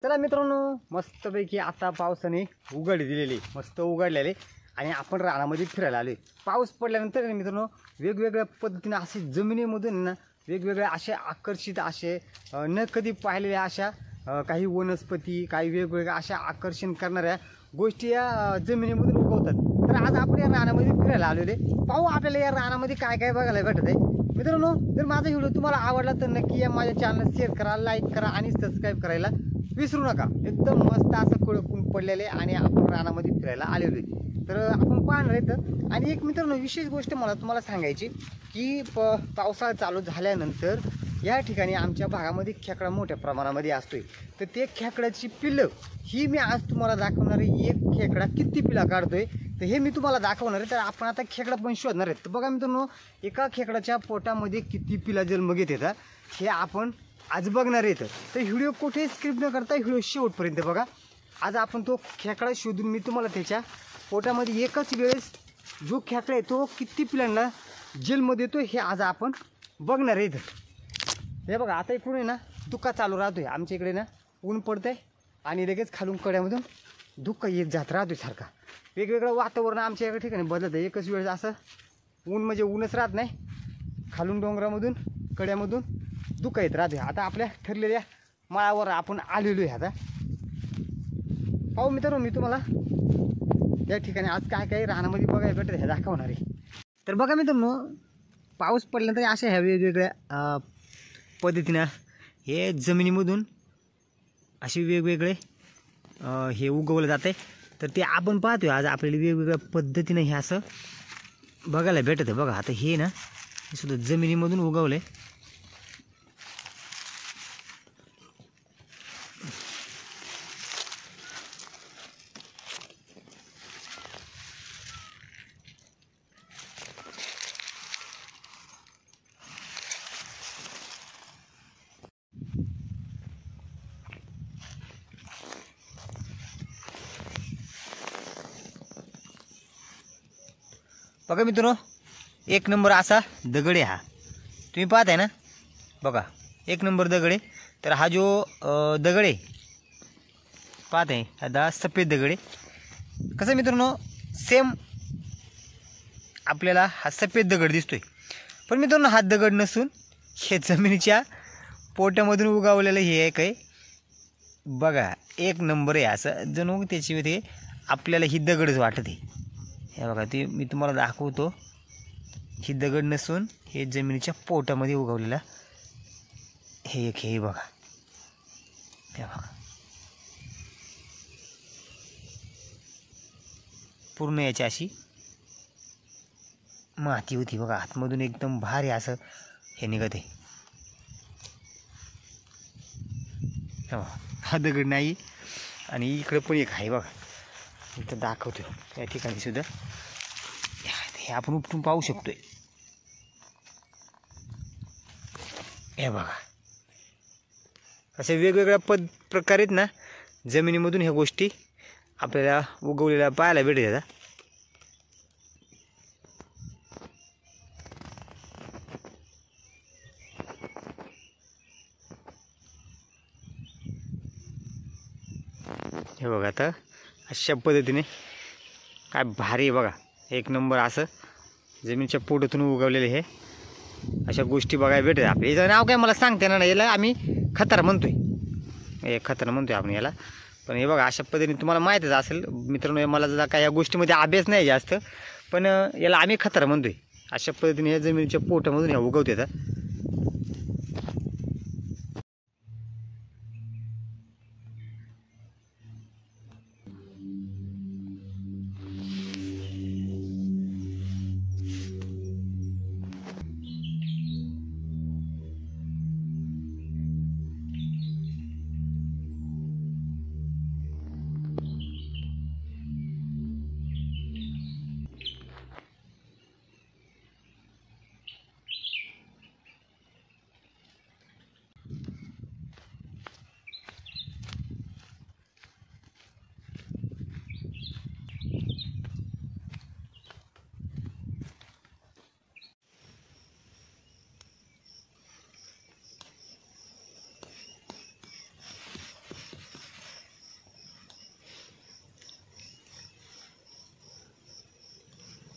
चला मित्रांनो, मस्तपैकी आता पावसाने उघड दिलेली, मस्त उघडलेले आणि आपण रानामध्ये फिरायला आलोय। पाऊस पडल्यानंतर मित्रांनो वेगवेगळ्या पद्धतीने असे जमिनीमधून ना वेगवेगळ्या असे आकर्षित असे न कधी पाहिलेल्या अशा काही वनस्पती, काही वेगवेगळ्या अशा आकर्षण करणाऱ्या गोष्टी या जमिनीमधून उगवतात। तर आज आपण या रानामध्ये फिरायला आलेले, पाहू आपल्याला या रानामध्ये काय काय बघायला भेटत आहे। मित्रांनो, जर माझा व्हिडिओ तुम्हाला आवडला तर नक्की या माझ्या चॅनलला शेअर करा, लाईक करा आणि सबस्क्राईब करायला विसरू नका। एकदम मस्त असं कडकून पडलेले आणि आपण रानामध्ये फिरायला आलेलो आहे। तर आपण पाहणार आहे। आणि एक मित्रांनो विशेष गोष्ट मला तुम्हाला सांगायची की पावसाळा चालू झाल्यानंतर या ठिकाणी आमच्या भागामध्ये खेकडा मोठ्या प्रमाणामध्ये असतोय। तर ते खेकड्याची पिल्लं ही मी आज तुम्हाला दाखवणार आहे। एक खेकडा किती पिल्ला काढतोय तर हे मी तुम्हाला दाखवणार आहे। तर आपण आता खेकडा पण शोधणार आहे। तर बघा मित्रांनो, एका खेकड्याच्या पोटामध्ये किती पिल्ला जन्म घेत येतात हे आपण आज बघणार आहे। तर व्हिडिओ कुठे स्क्रिप्ट न करता व्हिडिओ शेवटपर्यंत बघा। आज आपण तो खेकडा शोधून मी तुम्हाला त्याच्या पोटामध्ये एकाच वेळेस जो खेकडा आहे तो किती पिलांना जन्म देतो हे आज आपण बघणार आहे। हे बघा, आता इकडून आहे ना धुक्का चालू राहतोय। आमच्या इकडे ना ऊन पडतंय आणि लगेच खालून कड्यामधून धुक्का येत जात राहतोय सारखा। वेगवेगळं वातावरण आमच्या एका ठिकाणी बदलत आहे। एकच वेळेस असं ऊन म्हणजे ऊनच राहत नाही, खालून डोंगरामधून कड्यामधून धुक्का येत राहते। आता आपल्या ठरलेल्या माळावर आपण आलेलो आहे। आता पाहू मित्रांनो, मी तुम्हाला त्या ठिकाणी आज काय काय रानामध्ये बघायला भेटत हे दाखवणार आहे। तर बघा मित्रांनो, पाऊस पडल्यानंतर अशा ह्या वेगवेगळ्या पद्धतीनं हे जमिनीमधून असे वेगवेगळे हे उगवलं जाते। तर ते आपण पाहतोय आज आपल्याला वेगवेगळ्या पद्धतीनं हे असं बघायला भेटत आहे। बघा आता हे ना हे सुद्धा जमिनीमधून उगवले। बघा मित्रांनो, एक नंबर असा दगड आहे हा, तुम्ही पाहताय ना। बघा एक नंबर दगड आहे। तर हा जो दगड आहे पाहताय, हा सफेद दगड आहे। कसं मित्रांनो, सेम आपल्याला हा सफेद दगड दिसतोय, पण मित्रांनो हा दगड नसून हे जमिनीच्या पोटामधून उगवलेलं हे एक आहे। बघा एक नंबर आहे असं, जणू त्याची ते आपल्याला ही दगडच वाटत आहे। हे बघा, ते मी तुम्हाला दाखवतो, ही दगड नसून हे जमिनीच्या पोटामध्ये उगवलेला हे एक हे बघा। हे बघा पूर्ण याची अशी माती होती बघा, आतमधून एकदम भारी असं हे निघत आहे। हा दगड नाही आणि इकडे पण एक आहे बघा, इथं दाखवतो या ठिकाणी सुद्धा हे आपण उपटून पाहू शकतोय। हे बघा अशा वेगवेगळ्या प्रकारेत ना जमिनीमधून ह्या गोष्टी आपल्याला उगवलेल्या पाहायला भेटतात। हे बघा आता अशा पद्धतीने काय भारी आहे बघा, एक नंबर असं जमिनीच्या पोटातून उगवलेले हे अशा गोष्टी बघायला भेटतात। आपल्या याचं नाव काय मला सांगते ना, याला आम्ही खतार म्हणतोय, हे खतार म्हणतोय आपण याला। पण हे बघा अशा पद्धतीने तुम्हाला माहीतच असेल मित्रांनो, मला जर काय या गोष्टीमध्ये अभ्यास नाही जास्त, पण याला आम्ही खतार म्हणतोय। अशा पद्धतीने या जमिनीच्या पोटामधून ह्या उगवतात।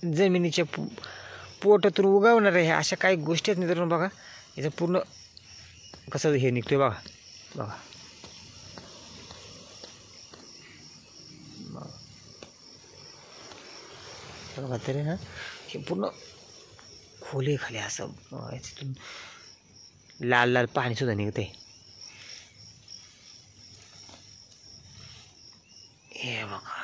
जमिनीच्या पोटातून उगवणार आहे अशा काही गोष्टी आहेत मित्रांनो. बघा याचं पूर्ण कसं हे निघतोय बघा बघा बघा तरी ना हे पूर्ण खोली खाली असं याच्यातून लाल लाल पाणी सुद्धा निघतंय. हे बघा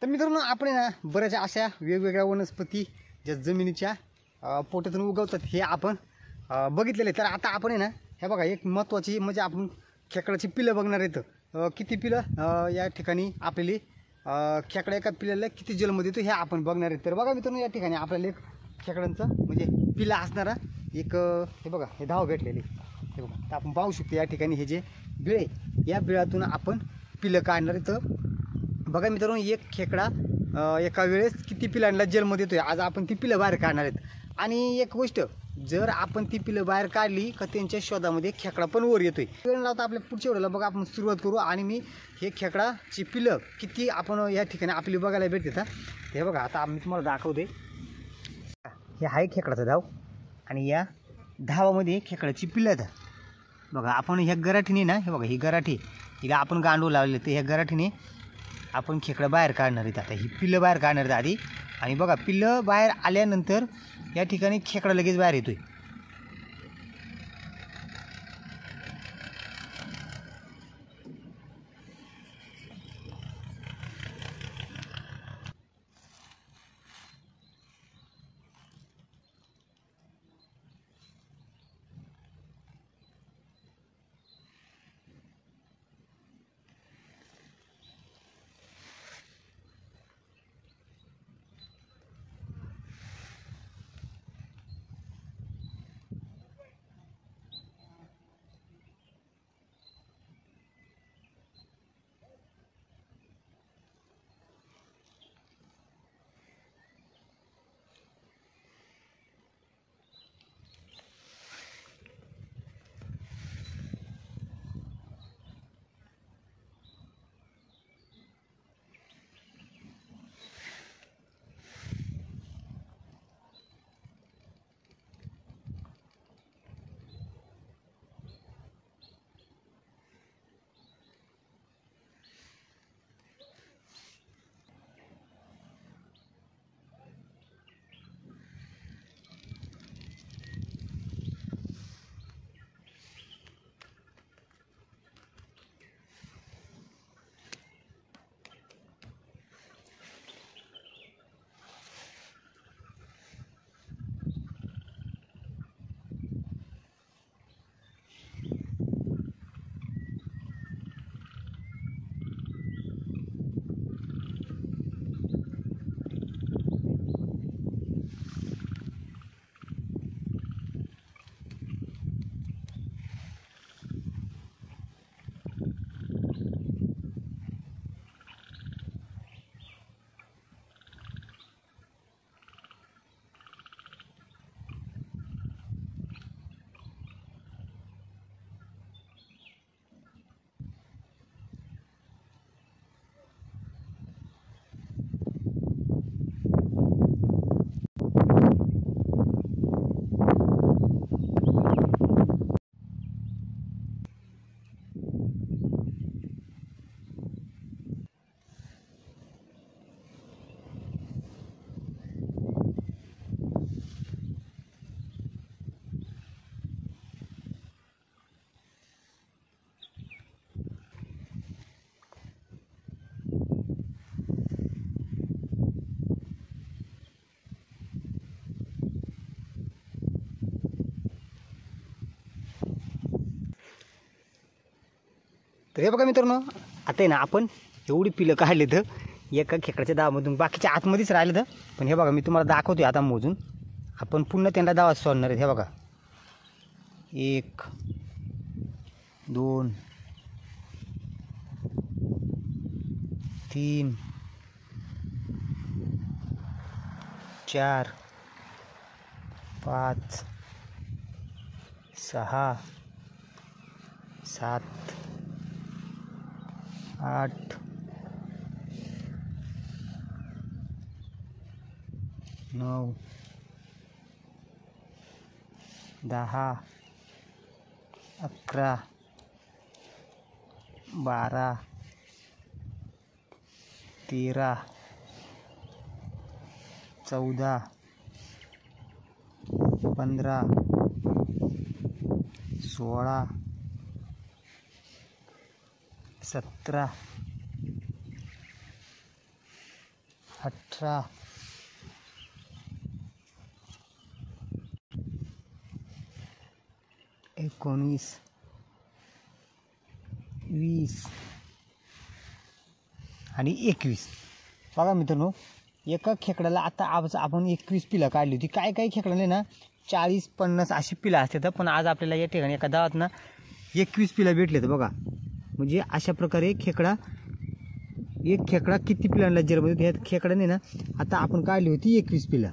तर मित्रांनो आपण ना बऱ्याच अशा वेगवेगळ्या वनस्पती ज्या जमिनीच्या पोटातून उगवतात हे आपण बघितलेले. तर आता आपण ना हे बघा एक महत्त्वाची म्हणजे आपण खेकड्याची पिलं बघणार आहेत. किती पिलं या ठिकाणी आपल्याली खेकडा एका पिल्याला किती जन्म देतो हे आपण बघणार आहेत. तर बघा मित्रांनो या ठिकाणी आपल्याला एक खेकड्यांचं म्हणजे पिला असणारा एक हे बघा हे धाव भेटलेली हे बघा. तर आपण पाहू शकतो या ठिकाणी हे जे बिळे या बिळातून आपण पिलं काढणार आहेत. बघा मित्रांनो एक खेकडा एका वेळेस किती पिलांना जन्म देतोय. आज आपण ती पिलं बाहेर काढणार आहेत. आणि एक गोष्ट जर आपण ती पिलं बाहेर काढली का त्यांच्या शोधामध्ये खेकडा पण वर येतोय. वेळ लावता आपल्या पुढच्या वेळेला बघा आपण सुरुवात करू. आणि मी हे खेकडाची पिलं किती आपण या ठिकाणी आपली बघायला भेटते. हे बघा आता मी तुम्हाला दाखवते. हे आहे खेकडाचं धाव आणि या धावामध्ये खेकड्याची पिलं आहेत. बघा आपण ह्या गराठीने ना हे बघा ही गराठी हिला आपण गांडू लावले. तर ह्या गराठीने आपण खेकडा बाहेर काढणार आहेत. आता ही पिल्लं बाहेर काढणार आहेत आधी. आणि बघा पिल्लं बाहेर आल्यानंतर या ठिकाणी खेकडा लगेच बाहेर येतोय. तर हे बघा मित्रांनो, आता आहे ना आपण एवढी पिलं काढली तर एका खेकड्याच्या दावामधून, बाकीच्या आतमध्येच राहिले तर. पण हे बघा मी तुम्हाला दाखवतोय आता मोजून. आपण पुन्हा त्यांना दावा सोडणार आहेत. हे बघा 1 2 3 4 5 6 7 8 9 10 11 12 13 14 15 16 17 18 19 20 आणि 21. बघा मित्रांनो, एका खेकड्याला आता आज आपण 21 पिलं काढली होती. काही काही खेकड्याने ना 40-50 अशी पिलं असतात. पण आज आपल्याला या ठिकाणी एका दावात ना 21 पिलं भेटले. तर बघा म्हणजे अशा प्रकारे एक खेकडा किती पिलांना जन्म देतो. ह्या खेकड्याने ना आता आपण काढली होती 21 पिलं.